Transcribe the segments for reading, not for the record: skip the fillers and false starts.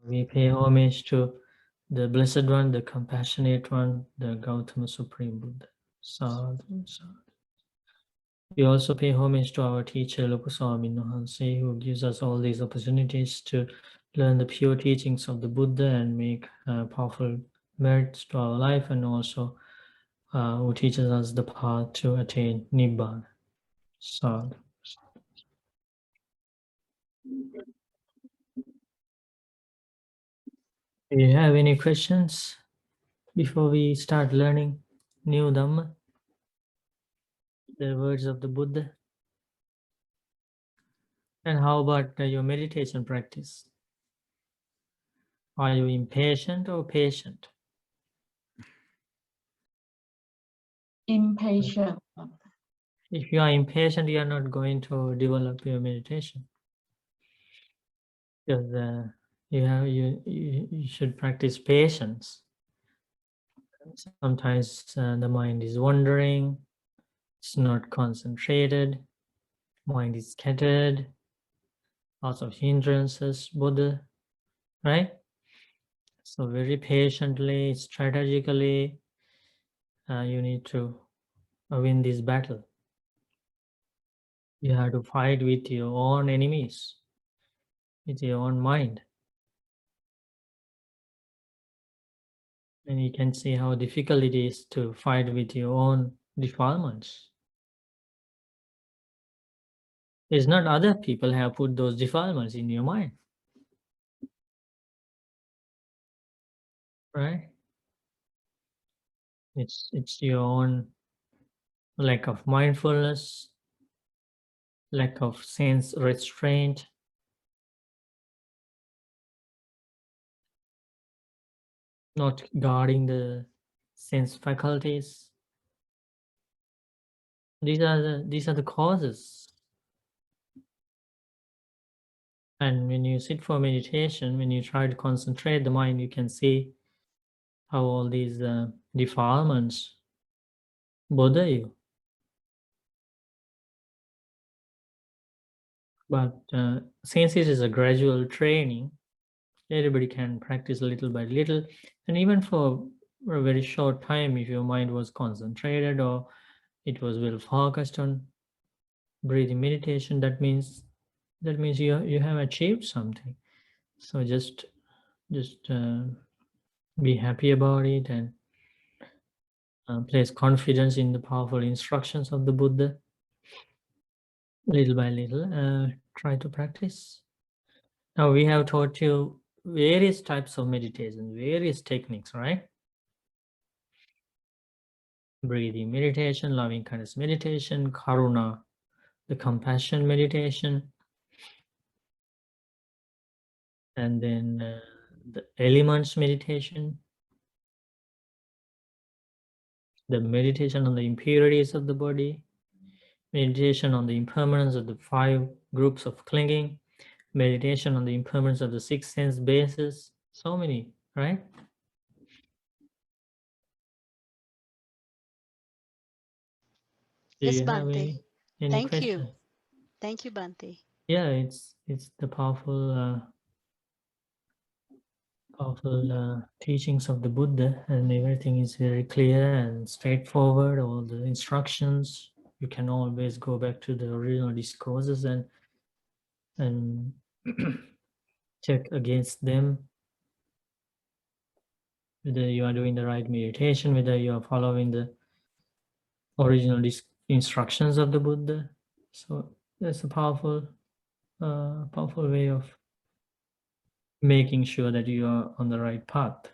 We pay homage to the Blessed One, the Compassionate One, the Gautama Supreme Buddha. Sadhu, sadhu. We also pay homage to our teacher, Lopuswami Nohanse, who gives us all these opportunities to learn the pure teachings of the Buddha and make powerful merits to our life, and also who teaches us the path to attain Nibbana. Sadhu. Do you have any questions before we start learning new Dhamma, the words of the Buddha? And how about your meditation practice? Are you impatient or patient? Impatient. If you are impatient, you are not going to develop your meditation. Because you should practice patience. Sometimes the mind is wandering, it's not concentrated, mind is scattered, lots of hindrances, Buddha, right? So very patiently, strategically, you need to win this battle. You have to fight with your own enemies, with your own mind. And you can see how difficult it is to fight with your own defilements. It's not other people have put those defilements in your mind, right? It's your own lack of mindfulness, lack of sense restraint, not guarding the sense faculties. These are the causes. And when you sit for meditation, when you try to concentrate the mind, you can see how all these defilements bother you. But since it is a gradual training, everybody can practice little by little. And even for a very short time, if your mind was concentrated or it was well focused on breathing meditation, that means you have achieved something. So just be happy about it and place confidence in the powerful instructions of the Buddha. Little by little, try to practice. Now we have taught you various types of meditation, various techniques, right? Breathing meditation, loving kindness meditation, karuna, the compassion meditation, and then the elements meditation, the meditation on the impurities of the body, meditation on the impermanence of the 5 groups of clinging, meditation on the impermanence of the 6 sense bases, so many, right? Do Yes, you have Bhante. any Thank question? you. Thank you, Bhante. Yeah, it's the powerful teachings of the Buddha, and everything is very clear and straightforward. All the instructions, you can always go back to the original discourses and check against them whether you are doing the right meditation, whether you are following the original instructions of the Buddha. So that's a powerful way of making sure that you are on the right path.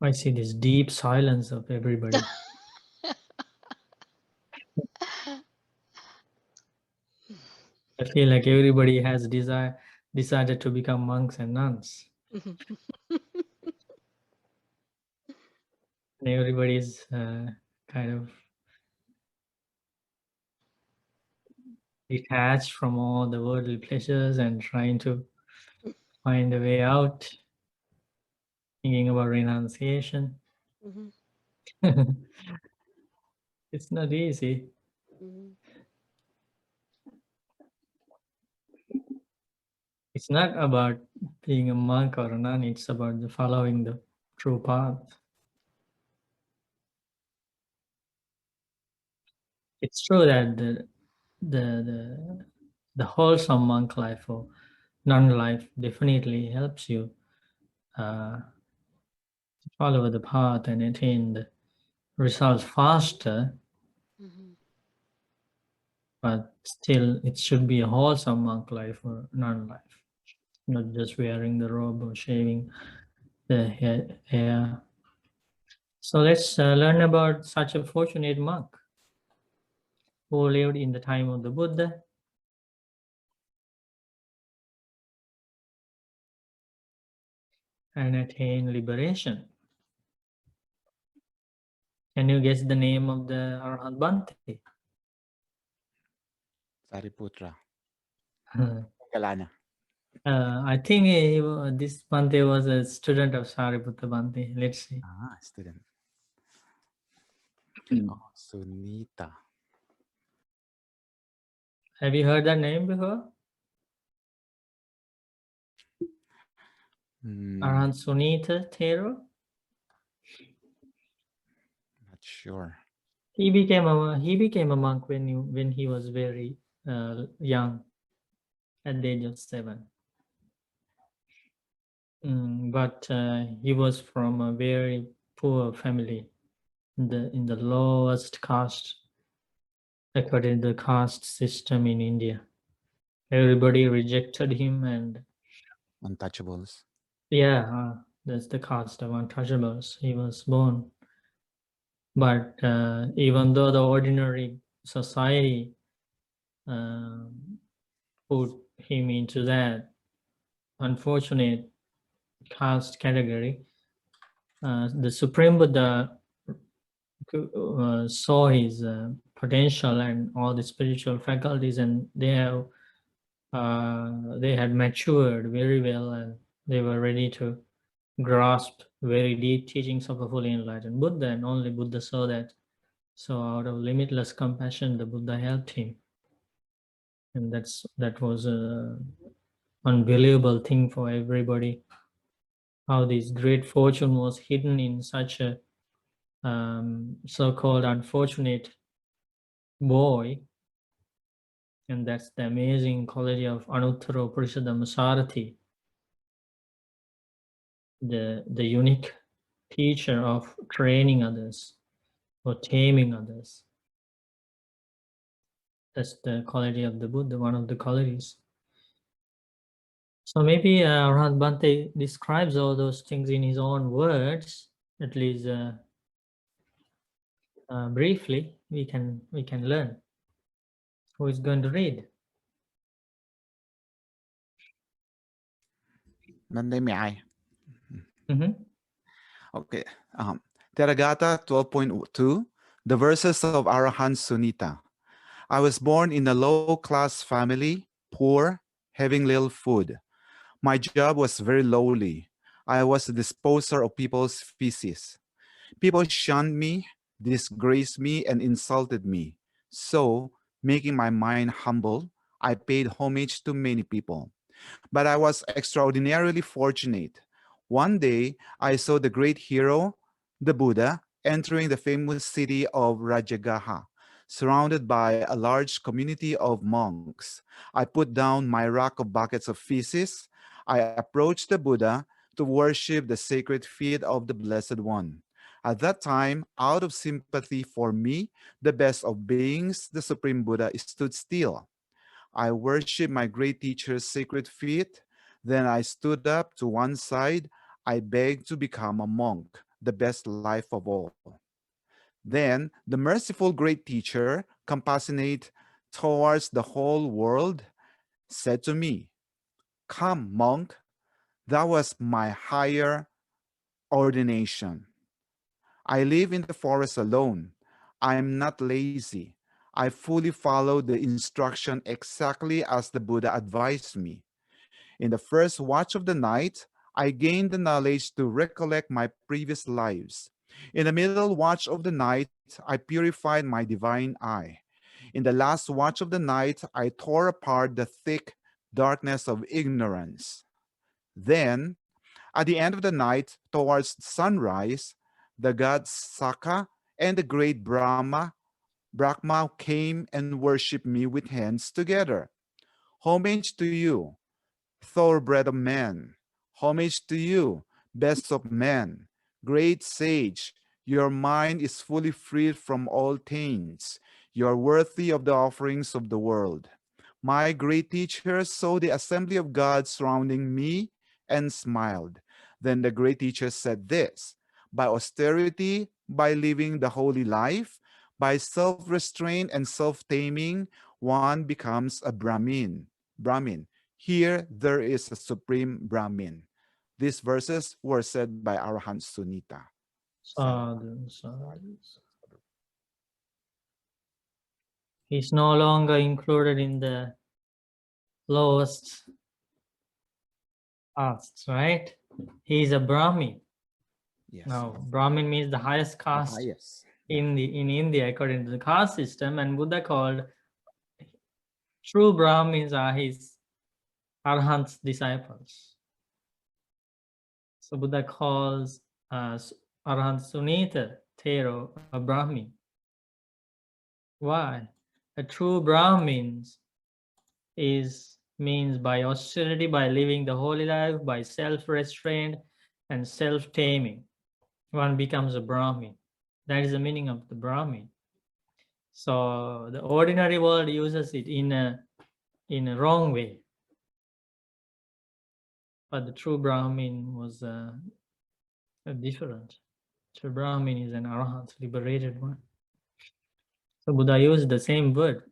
I see this deep silence of everybody. I feel like everybody has decided to become monks and nuns. And everybody's kind of detached from all the worldly pleasures and trying to find a way out, thinking about renunciation. Mhm. It's not easy. Mhm. It's not about being a monk or a nun, it's about the following the true path. It's true that the wholesome monk life or nun life definitely helps you follow the path and attain the results faster, Mhm. but still it should be a wholesome monk life or nun life, not just wearing the robe or shaving the hair. So let's learn about such a fortunate monk who lived in the time of the Buddha and attained liberation. Can you guess the name of the Arahant Bhante? Sariputra. Uh, Galana. I think this Bhante was a student of Sariputta Bhante. Let's see. Ah, student. Oh, Sunīta. Have you heard that name before? Arahant Sunīta Thero? Not sure. He became a monk when he was very young, at the age of 7. But he was from a very poor family, in the lowest caste, according to the caste system in India. Everybody rejected him, and Untouchables. yeah, that's the caste of untouchables. He was born, but even though the ordinary society put him into that unfortunate caste category, the Supreme Buddha saw his potential and all the spiritual faculties, and they had matured very well, and they were ready to grasp very deep teachings of a fully enlightened Buddha, and only Buddha saw that. So out of limitless compassion, the Buddha helped him, and that was a unbelievable thing for everybody. How this great fortune was hidden in such a so-called unfortunate boy, and that's the amazing quality of Anuttara Purishadhamma Sarati, the unique teacher of training others or taming others. That's the quality of the Buddha, one of the qualities. So maybe Arahant Bhante describes all those things in his own words, at least briefly. We can learn. Who is going to read? Monday, may I? Okay. Theragatha 12.2, the verses of Arahant Sunīta. I was born in a low-class family, poor, having little food. My job was very lowly. I was the disposer of people's feces. People shunned me, disgraced me, and insulted me. So, making my mind humble, I paid homage to many people. But I was extraordinarily fortunate. One day, I saw the great hero, the Buddha, entering the famous city of Rajagaha, surrounded by a large community of monks. I put down my rack of buckets of feces. I approached the Buddha to worship the sacred feet of the Blessed One. At that time, out of sympathy for me, the best of beings, the Supreme Buddha, stood still. I worshiped my great teacher's sacred feet. Then I stood up to one side. I begged to become a monk, the best life of all. Then the merciful great teacher, compassionate towards the whole world, said to me, "Come, monk, that was my higher ordination. I live in the forest alone. I am not lazy. I fully follow the instruction exactly as the Buddha advised me. In the first watch of the night, I gained the knowledge to recollect my previous lives. In the middle watch of the night, I purified my divine eye. In the last watch of the night, I tore apart the thick darkness of ignorance. Then, at the end of the night, towards sunrise, the gods Saka and the great Brahma came and worshipped me with hands together. Homage to you, thoroughbred of man. Homage to you, best of men. Great sage, your mind is fully freed from all taints. You are worthy of the offerings of the world. My great teacher saw the assembly of gods surrounding me and smiled. Then the great teacher said this: by austerity, by living the holy life, by self-restraint and self-taming, one becomes a Brahmin. Here there is a supreme Brahmin. These verses were said by Arahant Sunīta. Sadhu, sadhu. He's no longer included in the lowest castes, right? He's a Brahmin. Yes. Now, Brahmin means the highest caste in India according to the caste system, and Buddha called true Brahmins are his Arahant's disciples. So Buddha calls Arahant Sunīta Thero a Brahmin. Why? A true Brahmin means by austerity, by living the holy life, by self-restraint and self-taming, one becomes a Brahmin. That is the meaning of the Brahmin. So the ordinary world uses it in a wrong way, but the true Brahmin was different. True Brahmin is an Arahant, liberated one. So Buddha used the same word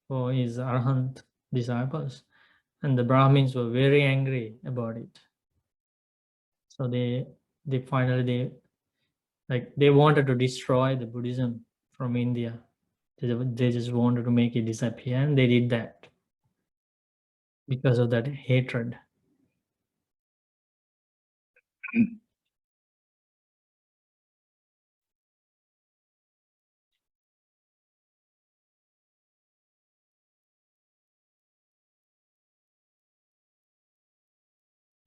for his Arahant disciples, and the Brahmins were very angry about it. So they finally they wanted to destroy the Buddhism from India. They just wanted to make it disappear, and they did that because of that hatred.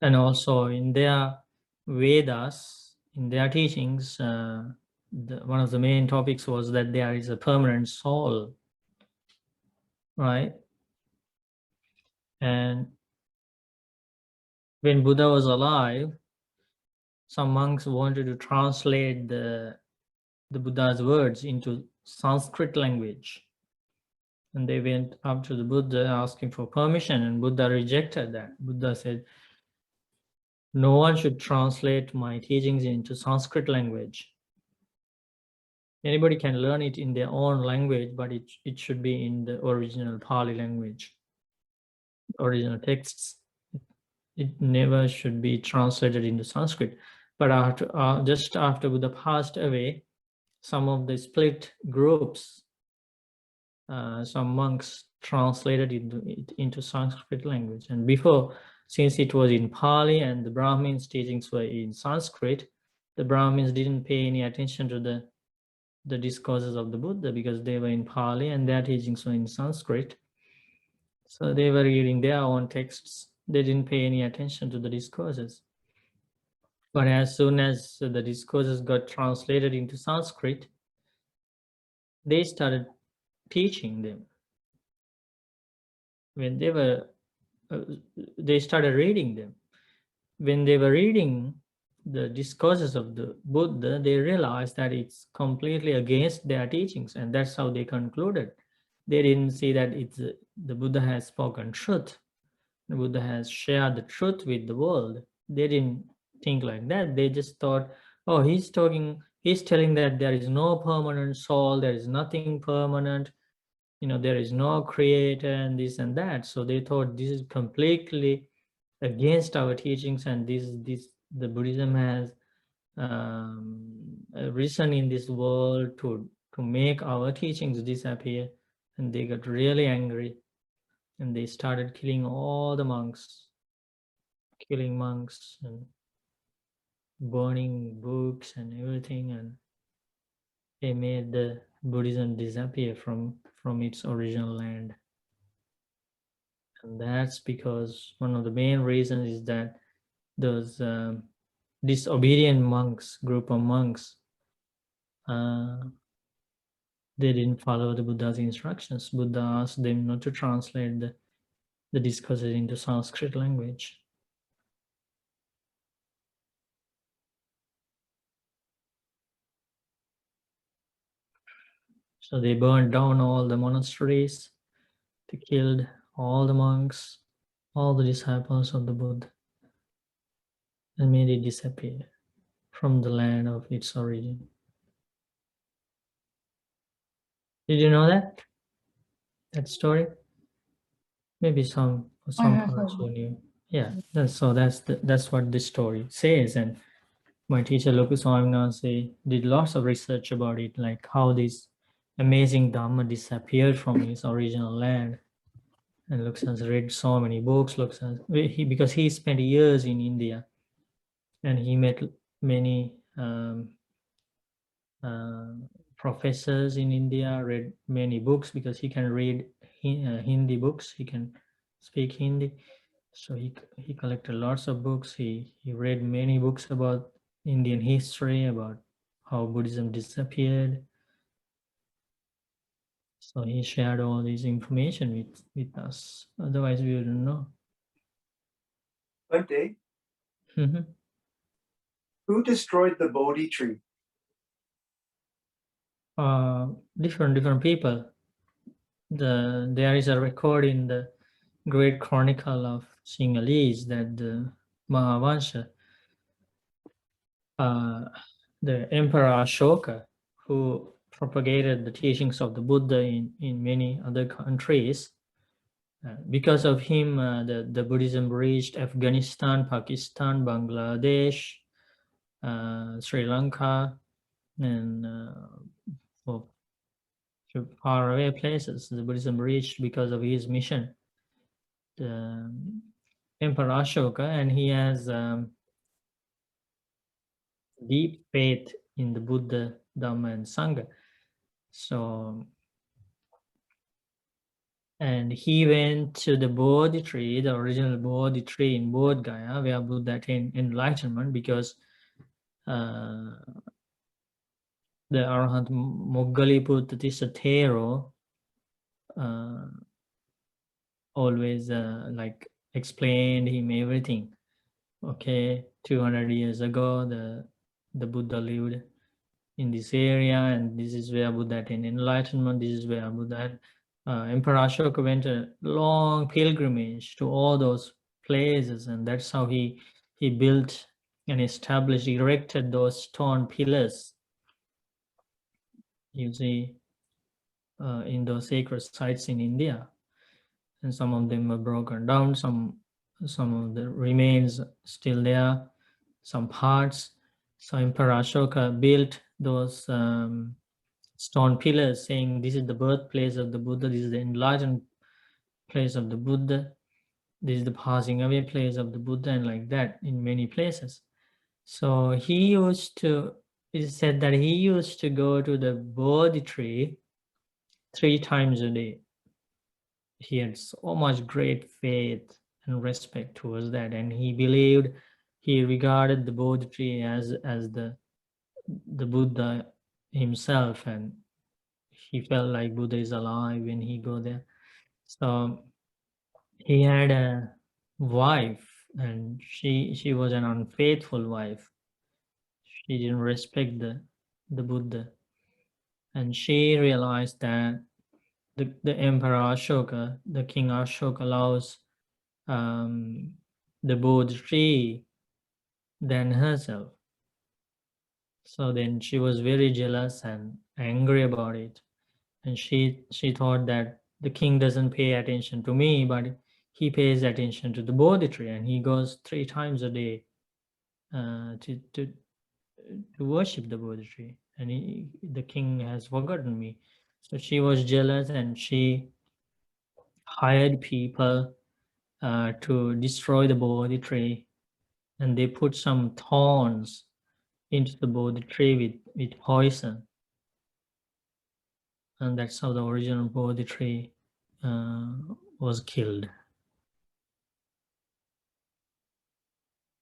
And also in their Vedas, in their teachings, one of the main topics was that there is a permanent soul, right? And when Buddha was alive, some monks wanted to translate the Buddha's words into Sanskrit language. And they went up to the Buddha asking for permission, and Buddha rejected that. Buddha said, no one should translate my teachings into Sanskrit language. Anybody can learn it in their own language, but it should be in the original Pali language, original texts. It never should be translated into Sanskrit. But just after Buddha passed away, some of the split groups, some monks translated it into Sanskrit language. And before, since it was in Pali and the Brahmins' teachings were in Sanskrit, the Brahmins didn't pay any attention to the discourses of the Buddha because they were in Pali and their teachings were in Sanskrit. So they were reading their own texts. They didn't pay any attention to the discourses. But as soon as the discourses got translated into Sanskrit, they started teaching them. When they started reading them. When they were reading the discourses of the Buddha, they realized that it's completely against their teachings, and that's how they concluded. They didn't see that the Buddha has spoken truth. The Buddha has shared the truth with the world. They didn't think like that. They just thought, oh, he's telling that there is no permanent soul, there is nothing permanent, there is no creator and this and that. So they thought this is completely against our teachings, and the Buddhism has risen in this world to make our teachings disappear. And they got really angry, and they started killing all the monks killing monks and burning books and everything, and they made the Buddhism disappear from its original land. And that's because one of the main reasons is that those disobedient monks, group of monks, they didn't follow the Buddha's instructions. Buddha asked them not to translate the discourses into Sanskrit language. So they burned down all the monasteries, they killed all the monks, all the disciples of the Buddha, and made it disappear from the land of its origin. Did you know that story? Maybe some parts you knew. Yeah, that's what this story says. And my teacher Lokuswami did lots of research about it, like how this amazing Dhamma disappeared from its original land. And Lux has read so many books. Because he spent years in India, and he met many professors in India, read many books because he can read Hindi books. He can speak Hindi, so he collected lots of books. He read many books about Indian history, about how Buddhism disappeared. So he shared all this information with us. Otherwise, we wouldn't know. Bhante, Mhm. who destroyed the Bodhi tree? Different people. There is a record in the Great Chronicle of Sinhalese that the Mahavansha, the Emperor Ashoka, who propagated the teachings of the Buddha in many other countries, because of him, the Buddhism reached Afghanistan, Pakistan, Bangladesh, Sri Lanka, and far away places. The Buddhism reached because of his mission. The Emperor Ashoka, and he has deep faith in the Buddha, Dhamma, and Sangha. So, and he went to the Bodhi tree, the original Bodhi tree in Bodh Gaya, where Buddha attained enlightenment, because the Arahant Moggaliputta Thero always like explained him everything. Okay, 200 years ago, the Buddha lived in this area, and this is where Buddha attained enlightenment. This is where Buddha, Emperor Ashoka went a long pilgrimage to all those places, and that's how he built and established, erected those stone pillars. You see, in those sacred sites in India, and some of them were broken down. Some of the remains still there, some parts. So Emperor Ashoka built those stone pillars, saying this is the birthplace of the Buddha, this is the enlightened place of the Buddha, this is the passing away place of the Buddha, and like that in many places. So he used to, it is said that he used to go to the Bodhi tree 3 times a day. He had so much great faith and respect towards that, and he believed, he regarded the Bodhi tree as the Buddha himself, and he felt like Buddha is alive when he go there. So he had a wife, and she was an unfaithful wife. She didn't respect the Buddha, and she realized that the Emperor Ashoka, the King Ashoka, allows the Bodhi tree than herself. So then she was very jealous and angry about it, and she thought that the king doesn't pay attention to me, but he pays attention to the Bodhi tree, and he goes 3 times a day to worship the Bodhi tree, and the king has forgotten me. So she was jealous, and she hired people to destroy the Bodhi tree and they put some thorns into the Bodhi tree with poison. And that's how the original Bodhi tree was killed.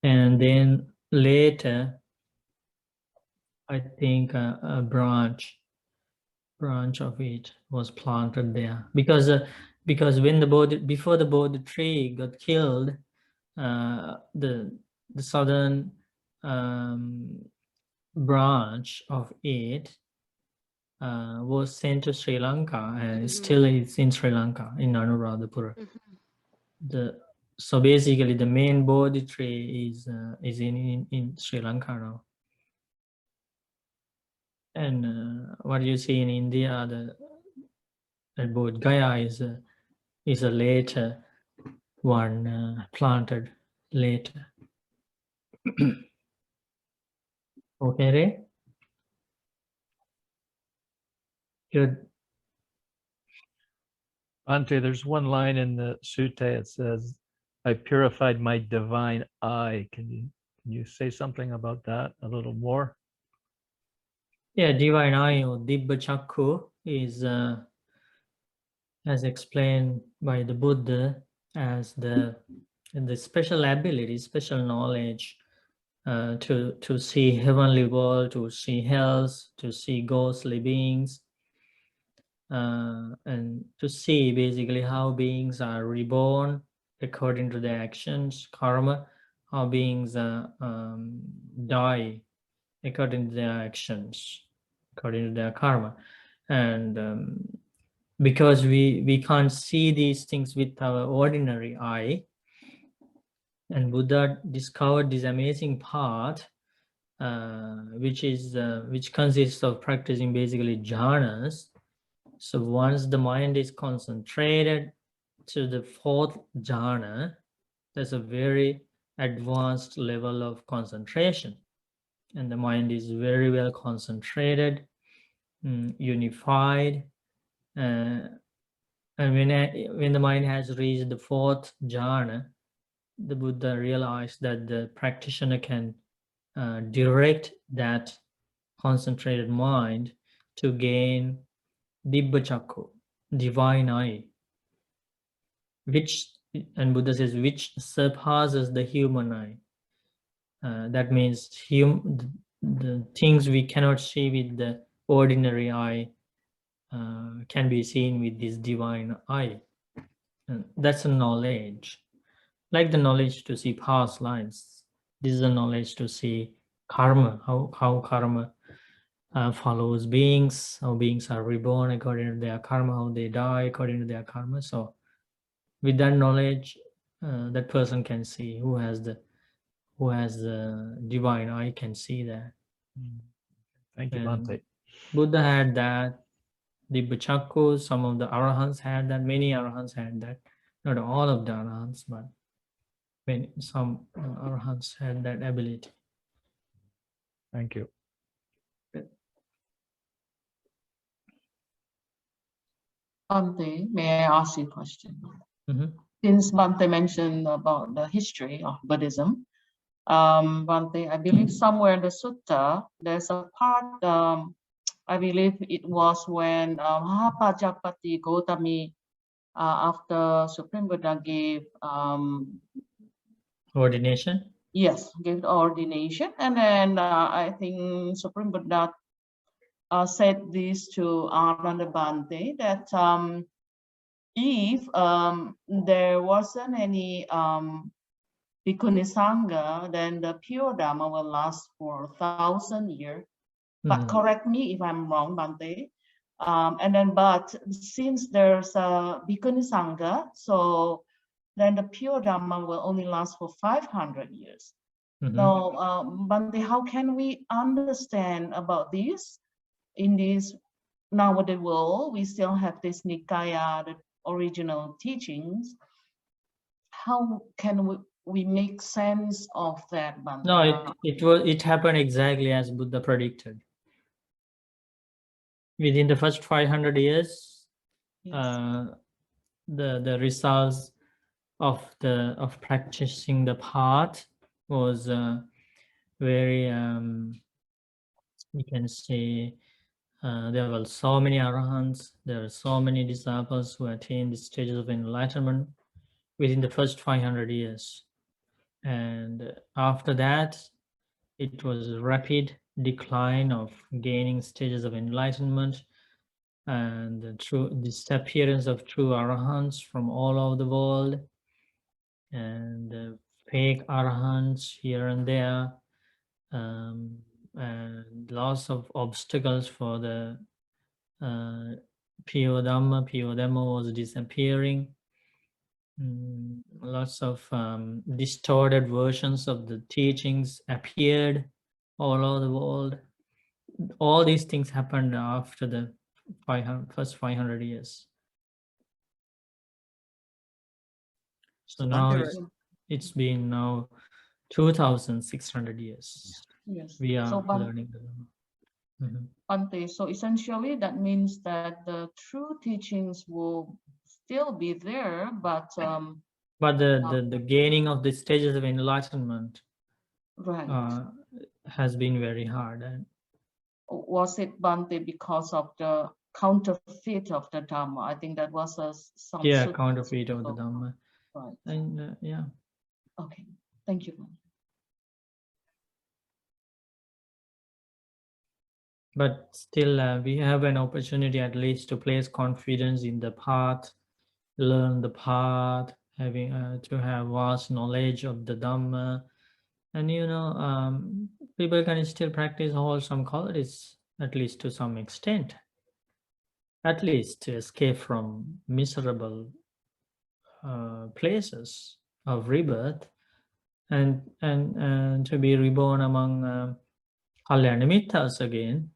And then later, I think a branch of it was planted there, because when before the Bodhi tree got killed, the southern branch of it was sent to Sri Lanka, and still it's in Sri Lanka, in Anuradhapura. So basically the main Bodhi tree is in Sri Lanka now. And what you see in India, the Bodh Gaya is a later one, planted later. Okay, Ray? Good. Ante, there's one line in the sutta. It says, "I purified my divine eye." Can you say something about that a little more? Yeah, divine eye or Bachaku is as explained by the Buddha as the special ability, special knowledge to see heavenly world, to see hells, to see ghostly beings, and to see basically how beings are reborn according to their actions, karma, how beings die according to their actions, according to their karma. And because we can't see these things with our ordinary eye, and Buddha discovered this amazing path, which consists of practicing basically jhanas. So once the mind is concentrated to the fourth jhana, there's a very advanced level of concentration, and the mind is very well concentrated, unified, and when the mind has reached the fourth jhana, the Buddha realized that the practitioner can direct that concentrated mind to gain Bachaku, divine eye, and Buddha says, which surpasses the human eye. That means the things we cannot see with the ordinary eye can be seen with this divine eye. And that's a knowledge, like the knowledge to see past lives. This is a knowledge to see karma, how karma follows beings, how beings are reborn according to their karma, how they die according to their karma. So with that knowledge, that person can see, who has the divine eye can see that. Thank you, And Bhante. Buddha had that, the Bachakus, some of the Arahants had that, many Arahants had that. Not all of the Arahants, but some Arahants had that ability. Thank you. Bhante, may I ask you a question? Mhm. Since Bhante mentioned about the history of Buddhism, Bhante, I believe somewhere in the sutta, there's a part, I believe it was when Mahapajapati Gautami, after Supreme Buddha gave Ordination? yes, gave the ordination, and then I think Supreme Buddha said this to Arahant Bhante that if there wasn't any Bhikkhuni Sangha, then the pure Dhamma will last for 1,000 years. But correct me if I'm wrong, Bhante. But since there's a Bhikkhuni Sangha, so then the pure Dhamma will only last for 500 years. So, Bhante, how can we understand about this? In this nowadays world, we still have this Nikaya, the original teachings. How can we make sense of that, Bhante? No, it happened exactly as Buddha predicted. Within the first 500 years, Yes. the results of practicing the path was very, you can say, there were so many Arahants, there were so many disciples who attained the stages of enlightenment within the first 500 years. And after that, it was a rapid decline of gaining stages of enlightenment and the disappearance of true Arahants from all over the world, and fake Arahants here and there, and lots of obstacles for the pure Dhamma. Pure Dhamma was disappearing. Lots of distorted versions of the teachings appeared all over the world. All these things happened after the first 500 years. So now it's been now 2,600 years. Yes. We are So, learning the Dhamma. Mhm. Bhante, so essentially that means that the true teachings will still be there, but But the gaining of the stages of enlightenment right. has been very hard. And Was it, Bhante, because of the counterfeit of the Dhamma? I think that was some yeah, sort counterfeit of the of- Dhamma. Right. And yeah. Okay. Thank you, Bhante. But still, we have an opportunity at least to place confidence in the path, learn the path, having to have vast knowledge of the Dhamma. And people can still practice wholesome qualities, at least to some extent, at least to escape from miserable places of rebirth, and to be reborn among Kalyanamitas again.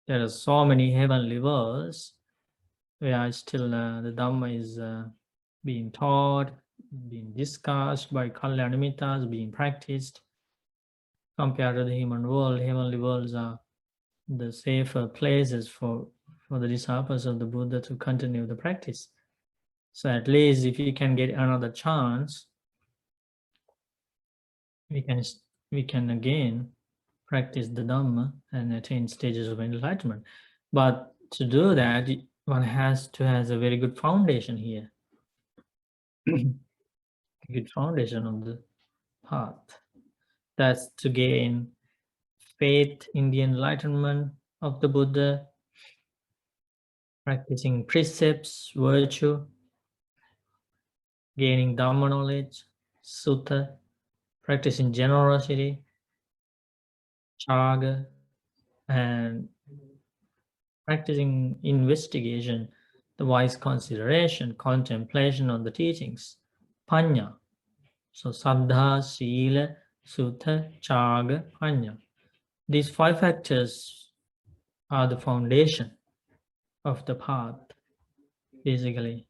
There are so many heavenly worlds where still the Dhamma is being taught, being discussed by Kalyanamitas, being practiced. Compared to the human world, heavenly worlds are the safer places for the disciples of the Buddha to continue the practice. So at least if you can get another chance, we can again practice the Dhamma and attain stages of enlightenment. But to do that, one has to have a very good foundation here. Good foundation of the path. That's to gain faith in the enlightenment of the Buddha, practicing precepts, virtue, gaining Dhamma knowledge, sutta, practicing generosity, chaga, and practicing investigation, the wise consideration, contemplation on the teachings, panya. So saddha, sila, sutta, chaga, panya. These 5 factors are the foundation of the path, basically.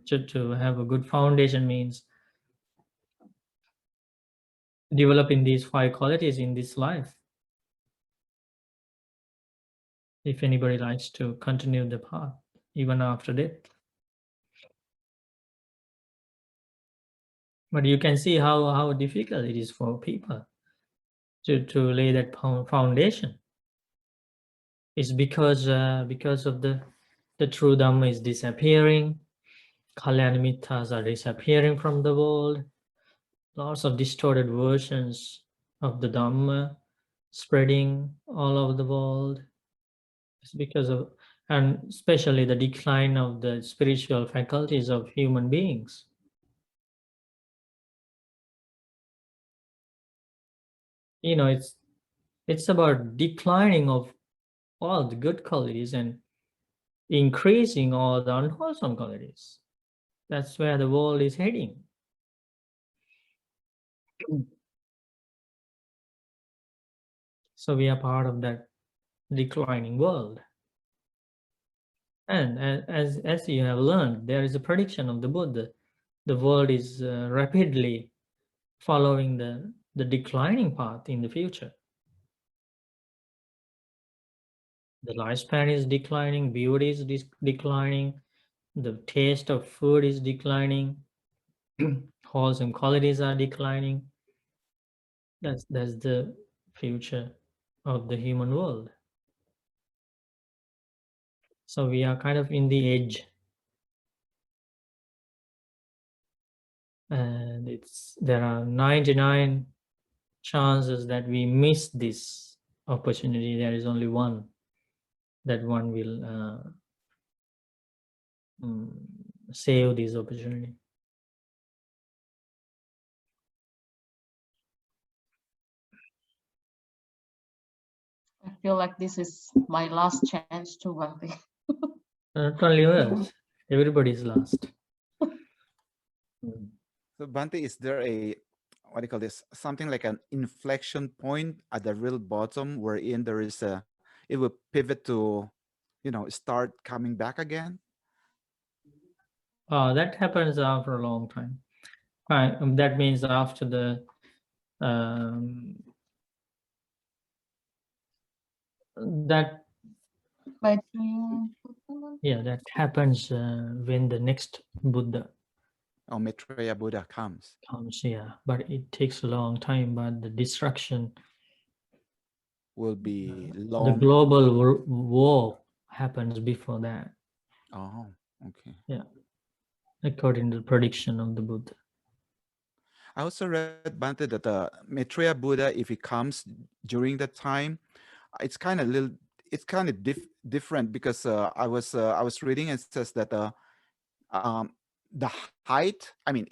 To have a good foundation means developing these 5 qualities in this life. If anybody likes to continue the path, even after death. But you can see how difficult it is for people to lay that foundation. It's because of the true Dhamma is disappearing, Kalyanamitas are disappearing from the world, lots of distorted versions of the Dhamma spreading all over the world. It's because of, and especially the decline of the spiritual faculties of human beings. It's about declining of all the good qualities and increasing all the unwholesome qualities. That's where the world is heading. So we are part of that declining world. And as you have learned, there is a prediction of the Buddha. The world is rapidly following the declining path in the future. The lifespan is declining, beauty is declining, the taste of food is declining, wholesome qualities are declining. That's the future of the human world. So we are kind of in the edge, and there are 99 chances that we miss this opportunity. There is only one that one will save this opportunity. I feel like this is my last chance to Bhante. Not only yours, everybody's lost. So Bhante, is there a, what do you call this? Something like an inflection point at the real bottom wherein there is it will pivot to, start coming back again? That happens after a long time. That means after the that that happens when the next Buddha Or Maitreya Buddha comes. comes. Yeah, but it takes a long time. But the destruction, Will be the long. global war happens before that. Oh, okay. Yeah, according to the prediction of the Buddha. I also read, Bhante, that the Maitreya Buddha, if he comes during that time, it's kind of different because I was reading and it says that the height, I mean,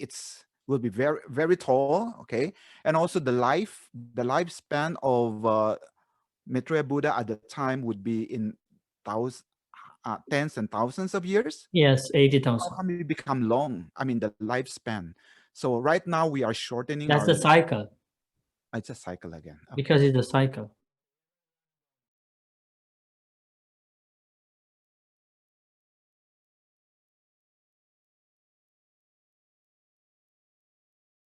will be very, very tall, okay, and also the lifespan of Maitreya Buddha at the time would be in tens and thousands of years. Yes, How 80,000. come we become long? I mean, the lifespan. So right now we are shortening That's our. a cycle, It's a cycle again. Okay. because it's a cycle.